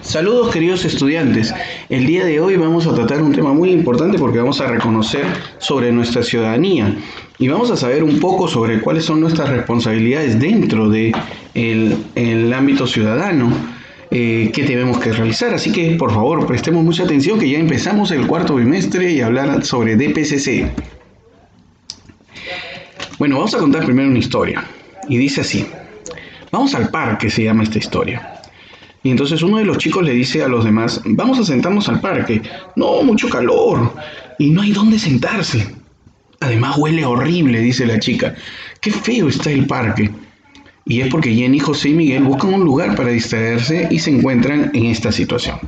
Saludos queridos estudiantes, el día de hoy vamos a tratar un tema muy importante porque vamos a reconocer sobre nuestra ciudadanía y vamos a saber un poco sobre cuáles son nuestras responsabilidades dentro de el ámbito ciudadano que tenemos que realizar. Así que por favor prestemos mucha atención que ya empezamos el cuarto bimestre y hablar sobre DPCC. Bueno, vamos a contar primero una historia y dice así: vamos al parque, se llama esta historia. Y entonces uno de los chicos le dice a los demás: vamos a sentarnos al parque. No, mucho calor. Y no hay dónde sentarse. Además huele horrible, dice la chica. Qué feo está el parque. Y es porque Jenny, José y Miguel buscan un lugar para distraerse y se encuentran en esta situación.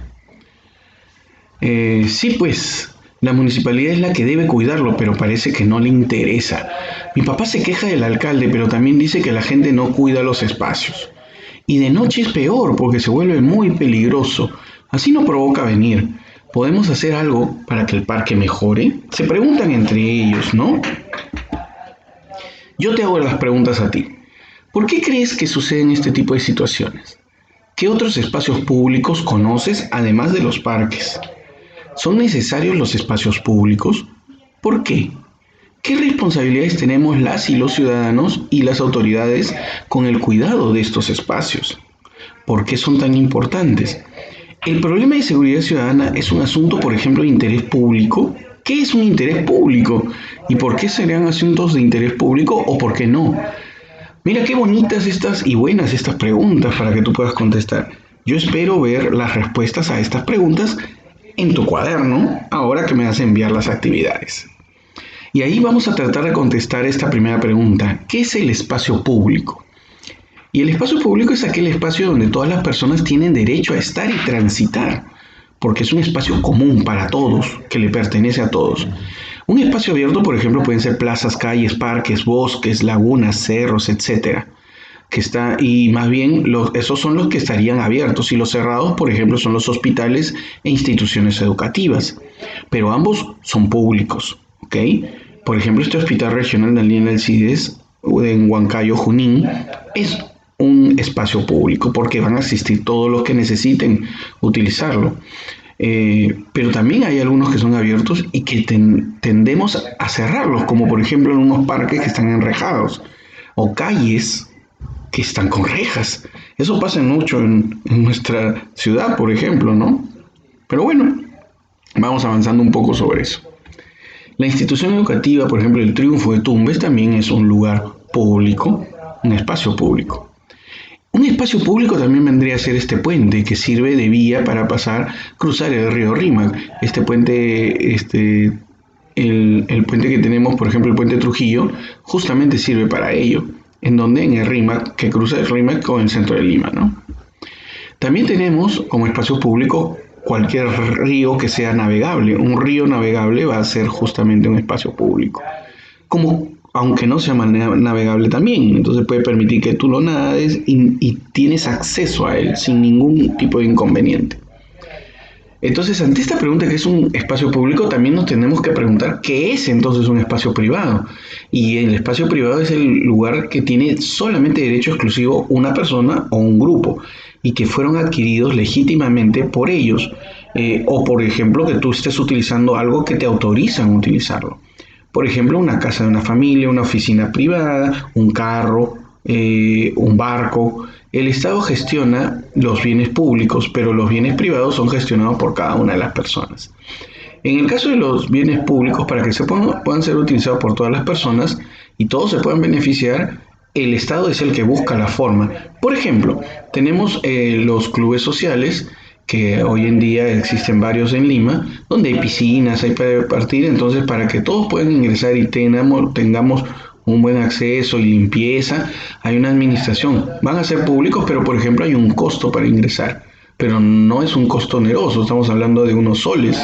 Sí, pues, la municipalidad es la que debe cuidarlo, pero parece que no le interesa. Mi papá se queja del alcalde, pero también dice que la gente no cuida los espacios. Y de noche es peor porque se vuelve muy peligroso. Así no provoca venir. ¿Podemos hacer algo para que el parque mejore? Se preguntan entre ellos, ¿no? Yo te hago las preguntas a ti. ¿Por qué crees que suceden este tipo de situaciones? ¿Qué otros espacios públicos conoces además de los parques? ¿Son necesarios los espacios públicos? ¿Por qué? ¿Qué responsabilidades tenemos las y los ciudadanos y las autoridades con el cuidado de estos espacios? ¿Por qué son tan importantes? El problema de seguridad ciudadana es un asunto, por ejemplo, de interés público. ¿Qué es un interés público? ¿Y por qué serían asuntos de interés público o por qué no? Mira qué bonitas estas y buenas estas preguntas para que tú puedas contestar. Yo espero ver las respuestas a estas preguntas en tu cuaderno ahora que me vas a enviar las actividades. Y ahí vamos a tratar de contestar esta primera pregunta: ¿qué es el espacio público? Y el espacio público es aquel espacio donde todas las personas tienen derecho a estar y transitar, porque es un espacio común para todos, que le pertenece a todos. Un espacio abierto, por ejemplo, pueden ser plazas, calles, parques, bosques, lagunas, cerros, etcétera. Y más bien esos son los que estarían abiertos, y los cerrados, por ejemplo, son los hospitales e instituciones educativas. Pero ambos son públicos, ¿ok? Por ejemplo, este Hospital Regional Daniel Alcides en Huancayo, Junín, es un espacio público porque van a asistir todos los que necesiten utilizarlo. Pero también hay algunos que son abiertos y que tendemos a cerrarlos, como por ejemplo en unos parques que están enrejados o calles que están con rejas. Eso pasa mucho en nuestra ciudad, por ejemplo, ¿no? Pero bueno, vamos avanzando un poco sobre eso. La institución educativa, por ejemplo, el Triunfo de Tumbes, también es un lugar público, un espacio público. Un espacio público también vendría a ser este puente que sirve de vía para cruzar el río Rímac. Este puente, el puente que tenemos, por ejemplo, el puente Trujillo, justamente sirve para ello. En el Rímac, que cruza el Rímac con el centro de Lima, ¿no? También tenemos como espacio público cualquier río que sea navegable. Un río navegable va a ser justamente un espacio público. Aunque no sea navegable también, entonces puede permitir que tú lo nades y tienes acceso a él sin ningún tipo de inconveniente. Entonces, ante esta pregunta, ¿qué es un espacio público?, también nos tenemos que preguntar qué es entonces un espacio privado. Y el espacio privado es el lugar que tiene solamente derecho exclusivo una persona o un grupo y que fueron adquiridos legítimamente por ellos, o por ejemplo que tú estés utilizando algo que te autorizan a utilizarlo. Por ejemplo, una casa de una familia, una oficina privada, un carro, un barco. El Estado gestiona los bienes públicos, pero los bienes privados son gestionados por cada una de las personas. En el caso de los bienes públicos, para que puedan ser utilizados por todas las personas y todos se puedan beneficiar, el Estado es el que busca la forma. Por ejemplo, tenemos los clubes sociales, que hoy en día existen varios en Lima, donde hay piscinas, hay para partir, entonces para que todos puedan ingresar y tengamos un buen acceso y limpieza, hay una administración. Van a ser públicos, pero por ejemplo hay un costo para ingresar, pero no es un costo oneroso, estamos hablando de unos soles,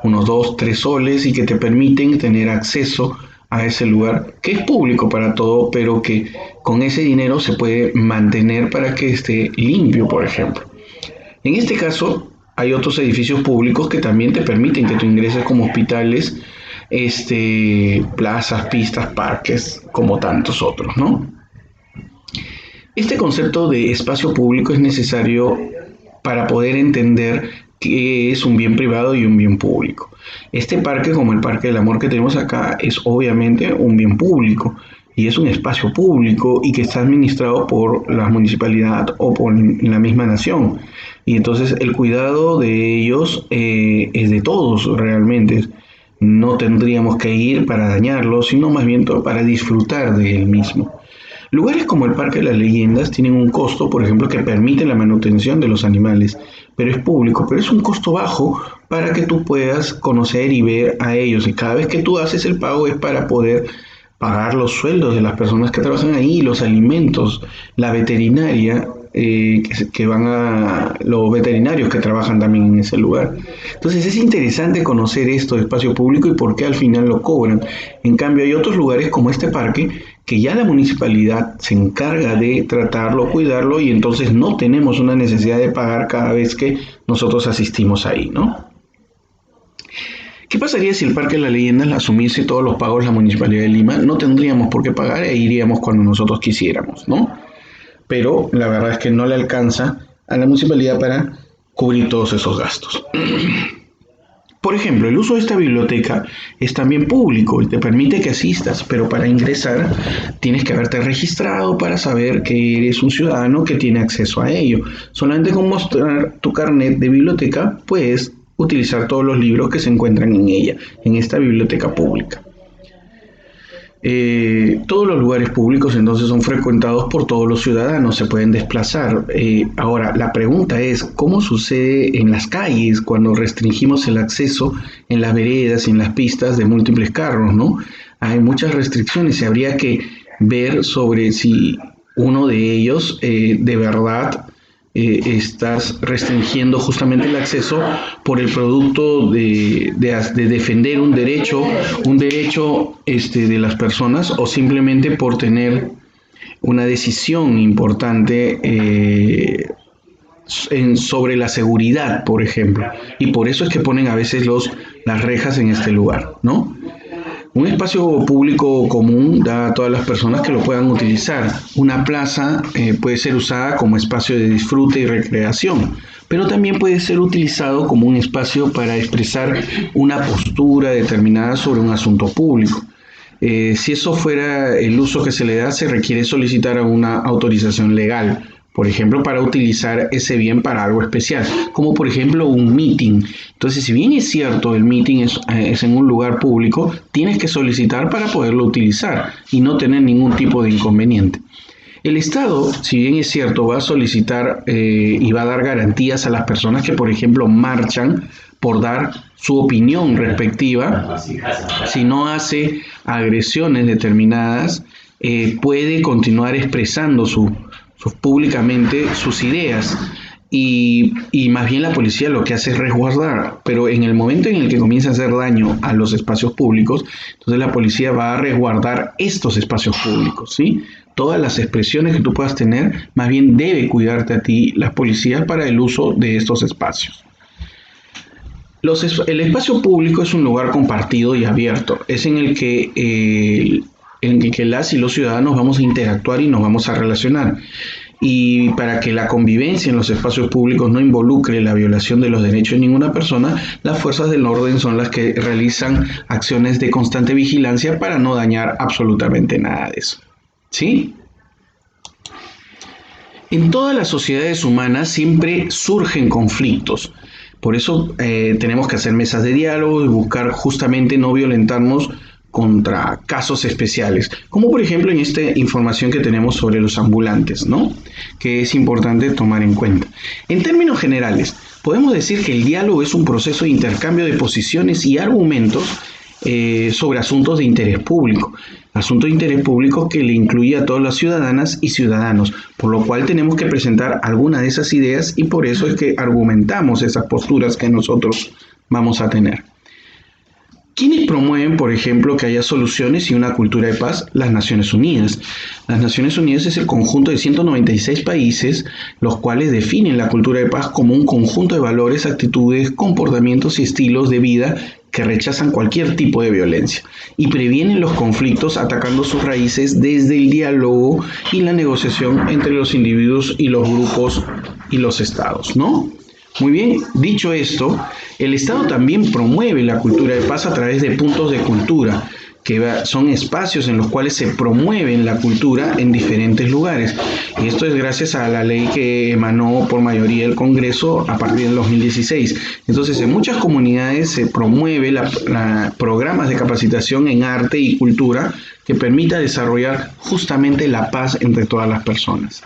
unos 2, 3 soles, y que te permiten tener acceso a ese lugar que es público para todo, pero que con ese dinero se puede mantener para que esté limpio, por ejemplo. En este caso, hay otros edificios públicos que también te permiten que tú ingreses, como hospitales, plazas, pistas, parques, como tantos otros, ¿no? Este concepto de espacio público es necesario para poder entender qué es un bien privado y un bien público. Este parque, como el Parque del Amor que tenemos acá, es obviamente un bien público y es un espacio público y que está administrado por la municipalidad o por la misma nación. Y entonces el cuidado de ellos es de todos realmente. No tendríamos que ir para dañarlo, sino más bien para disfrutar de él mismo. Lugares como el Parque de las Leyendas tienen un costo, por ejemplo, que permite la manutención de los animales, pero es público, pero es un costo bajo para que tú puedas conocer y ver a ellos. Y cada vez que tú haces el pago es para poder pagar los sueldos de las personas que trabajan ahí, los alimentos, la veterinaria, que van a los veterinarios que trabajan también en ese lugar. Entonces es interesante conocer esto de espacio público y por qué al final lo cobran. En cambio hay otros lugares como este parque que ya la municipalidad se encarga de tratarlo, cuidarlo y entonces no tenemos una necesidad de pagar cada vez que nosotros asistimos ahí, ¿no? ¿Qué pasaría si el Parque de las Leyendas asumiese todos los pagos la Municipalidad de Lima? No tendríamos por qué pagar e iríamos cuando nosotros quisiéramos, ¿no? Pero la verdad es que no le alcanza a la municipalidad para cubrir todos esos gastos. Por ejemplo, el uso de esta biblioteca es también público y te permite que asistas, pero para ingresar tienes que haberte registrado para saber que eres un ciudadano que tiene acceso a ello. Solamente con mostrar tu carnet de biblioteca puedes utilizar todos los libros que se encuentran en ella, en esta biblioteca pública. Todos los lugares públicos entonces son frecuentados por todos los ciudadanos, se pueden desplazar. Ahora, la pregunta es, ¿cómo sucede en las calles cuando restringimos el acceso en las veredas y en las pistas de múltiples carros, ¿no? Hay muchas restricciones y habría que ver sobre si uno de ellos de verdad estás restringiendo justamente el acceso por el producto de defender un derecho de las personas o simplemente por tener una decisión importante sobre la seguridad, por ejemplo. Y por eso es que ponen a veces las rejas en este lugar, ¿no? Un espacio público común da a todas las personas que lo puedan utilizar. Una plaza puede ser usada como espacio de disfrute y recreación, pero también puede ser utilizado como un espacio para expresar una postura determinada sobre un asunto público. Si eso fuera el uso que se le da, se requiere solicitar una autorización legal, por ejemplo, para utilizar ese bien para algo especial, como por ejemplo un meeting. Entonces, si bien es cierto, el meeting es en un lugar público, tienes que solicitar para poderlo utilizar y no tener ningún tipo de inconveniente. El Estado, si bien es cierto, va a solicitar y va a dar garantías a las personas que, por ejemplo, marchan por dar su opinión respectiva. Si no hace agresiones determinadas, puede continuar expresando públicamente sus ideas y más bien la policía lo que hace es resguardar, pero en el momento en el que comienza a hacer daño a los espacios públicos, entonces la policía va a resguardar estos espacios públicos, ¿sí? Todas las expresiones que tú puedas tener, más bien debe cuidarte a ti la policía para el uso de estos espacios. El espacio público es un lugar compartido y abierto, es en el que las y los ciudadanos vamos a interactuar y nos vamos a relacionar. Y para que la convivencia en los espacios públicos no involucre la violación de los derechos de ninguna persona, las fuerzas del orden son las que realizan acciones de constante vigilancia para no dañar absolutamente nada de eso. ¿Sí? En todas las sociedades humanas siempre surgen conflictos. Por eso tenemos que hacer mesas de diálogo y buscar justamente no violentarnos contra casos especiales, como por ejemplo en esta información que tenemos sobre los ambulantes, ¿no? Que es importante tomar en cuenta. En términos generales, podemos decir que el diálogo es un proceso de intercambio de posiciones y argumentos sobre asuntos de interés público. Asunto de interés público que le incluye a todas las ciudadanas y ciudadanos, por lo cual tenemos que presentar alguna de esas ideas y por eso es que argumentamos esas posturas que nosotros vamos a tener. ¿Quiénes promueven, por ejemplo, que haya soluciones y una cultura de paz? Las Naciones Unidas. Las Naciones Unidas es el conjunto de 196 países, los cuales definen la cultura de paz como un conjunto de valores, actitudes, comportamientos y estilos de vida que rechazan cualquier tipo de violencia y previenen los conflictos atacando sus raíces desde el diálogo y la negociación entre los individuos y los grupos y los estados, ¿no? Muy bien, dicho esto, el Estado también promueve la cultura de paz a través de puntos de cultura, que son espacios en los cuales se promueve la cultura en diferentes lugares. Y esto es gracias a la ley que emanó por mayoría el Congreso a partir del 2016. Entonces, en muchas comunidades se promueve programas de capacitación en arte y cultura que permita desarrollar justamente la paz entre todas las personas.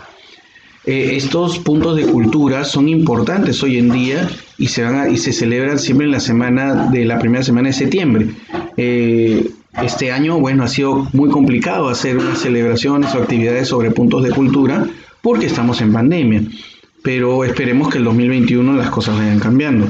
Estos puntos de cultura son importantes hoy en día y se celebran siempre en la primera semana de septiembre. Este año, bueno, ha sido muy complicado hacer unas celebraciones o actividades sobre puntos de cultura porque estamos en pandemia, pero esperemos que el 2021 las cosas vayan cambiando.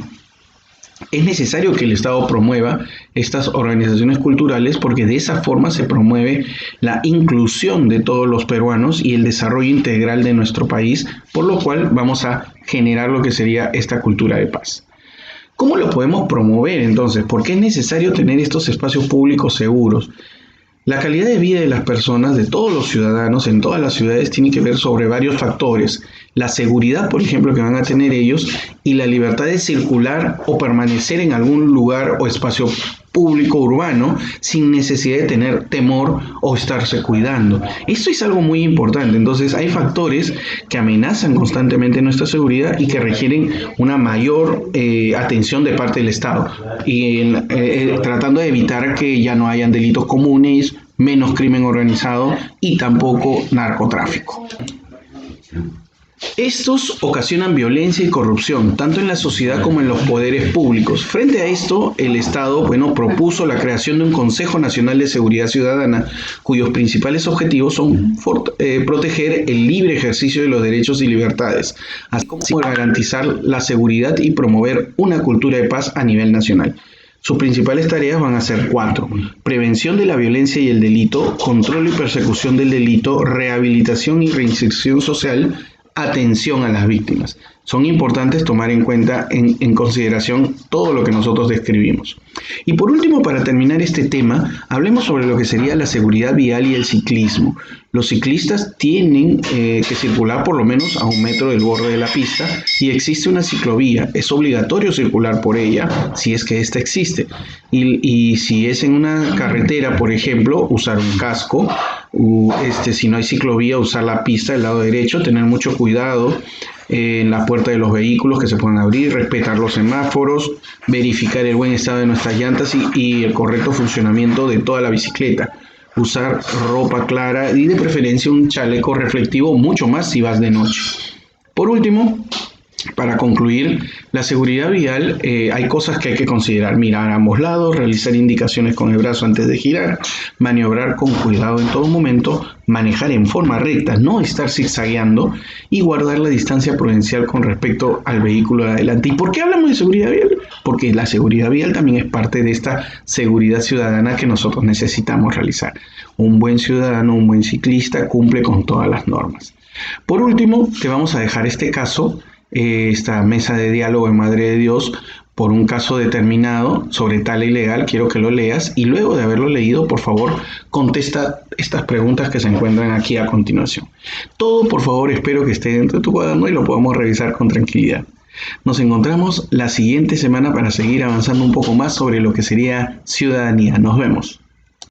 Es necesario que el Estado promueva estas organizaciones culturales porque de esa forma se promueve la inclusión de todos los peruanos y el desarrollo integral de nuestro país, por lo cual vamos a generar lo que sería esta cultura de paz. ¿Cómo lo podemos promover entonces? ¿Por qué es necesario tener estos espacios públicos seguros? La calidad de vida de las personas, de todos los ciudadanos en todas las ciudades, tiene que ver sobre varios factores. La seguridad, por ejemplo, que van a tener ellos y la libertad de circular o permanecer en algún lugar o espacio público urbano sin necesidad de tener temor o estarse cuidando. Esto es algo muy importante. Entonces, hay factores que amenazan constantemente nuestra seguridad y que requieren una mayor atención de parte del Estado y tratando de evitar que ya no hayan delitos comunes, menos crimen organizado y tampoco narcotráfico. Estos ocasionan violencia y corrupción, tanto en la sociedad como en los poderes públicos. Frente a esto, el Estado, propuso la creación de un Consejo Nacional de Seguridad Ciudadana, cuyos principales objetivos son proteger el libre ejercicio de los derechos y libertades, así como garantizar la seguridad y promover una cultura de paz a nivel nacional. Sus principales tareas van a ser 4: prevención de la violencia y el delito, control y persecución del delito, rehabilitación y reinserción social, atención a las víctimas. Son importantes tomar en cuenta, en consideración, todo lo que nosotros describimos. Y por último, para terminar este tema, hablemos sobre lo que sería la seguridad vial y el ciclismo. Los ciclistas tienen que circular por lo menos a 1 metro del borde de la pista y existe una ciclovía. Es obligatorio circular por ella si es que ésta existe. Y si es en una carretera, por ejemplo, usar un casco. Si no hay ciclovía, usar la pista del lado derecho, tener mucho cuidado en la puerta de los vehículos que se puedan abrir, respetar los semáforos, verificar el buen estado de nuestras llantas y el correcto funcionamiento de toda la bicicleta. Usar ropa clara y de preferencia un chaleco reflectivo, mucho más si vas de noche. Por último, para concluir, la seguridad vial, hay cosas que hay que considerar: mirar a ambos lados, realizar indicaciones con el brazo antes de girar, maniobrar con cuidado en todo momento, manejar en forma recta, no estar zigzagueando y guardar la distancia prudencial con respecto al vehículo de adelante. ¿Y por qué hablamos de seguridad vial? Porque la seguridad vial también es parte de esta seguridad ciudadana que nosotros necesitamos realizar. Un buen ciudadano, un buen ciclista cumple con todas las normas. Por último, te vamos a dejar este caso, esta mesa de diálogo en Madre de Dios, por un caso determinado sobre tal ley legal. Quiero que lo leas y luego de haberlo leído, por favor, contesta estas preguntas que se encuentran aquí a continuación. Todo, por favor, espero que esté dentro de tu cuaderno y lo podamos revisar con tranquilidad. Nos encontramos la siguiente semana para seguir avanzando un poco más sobre lo que sería ciudadanía. Nos vemos.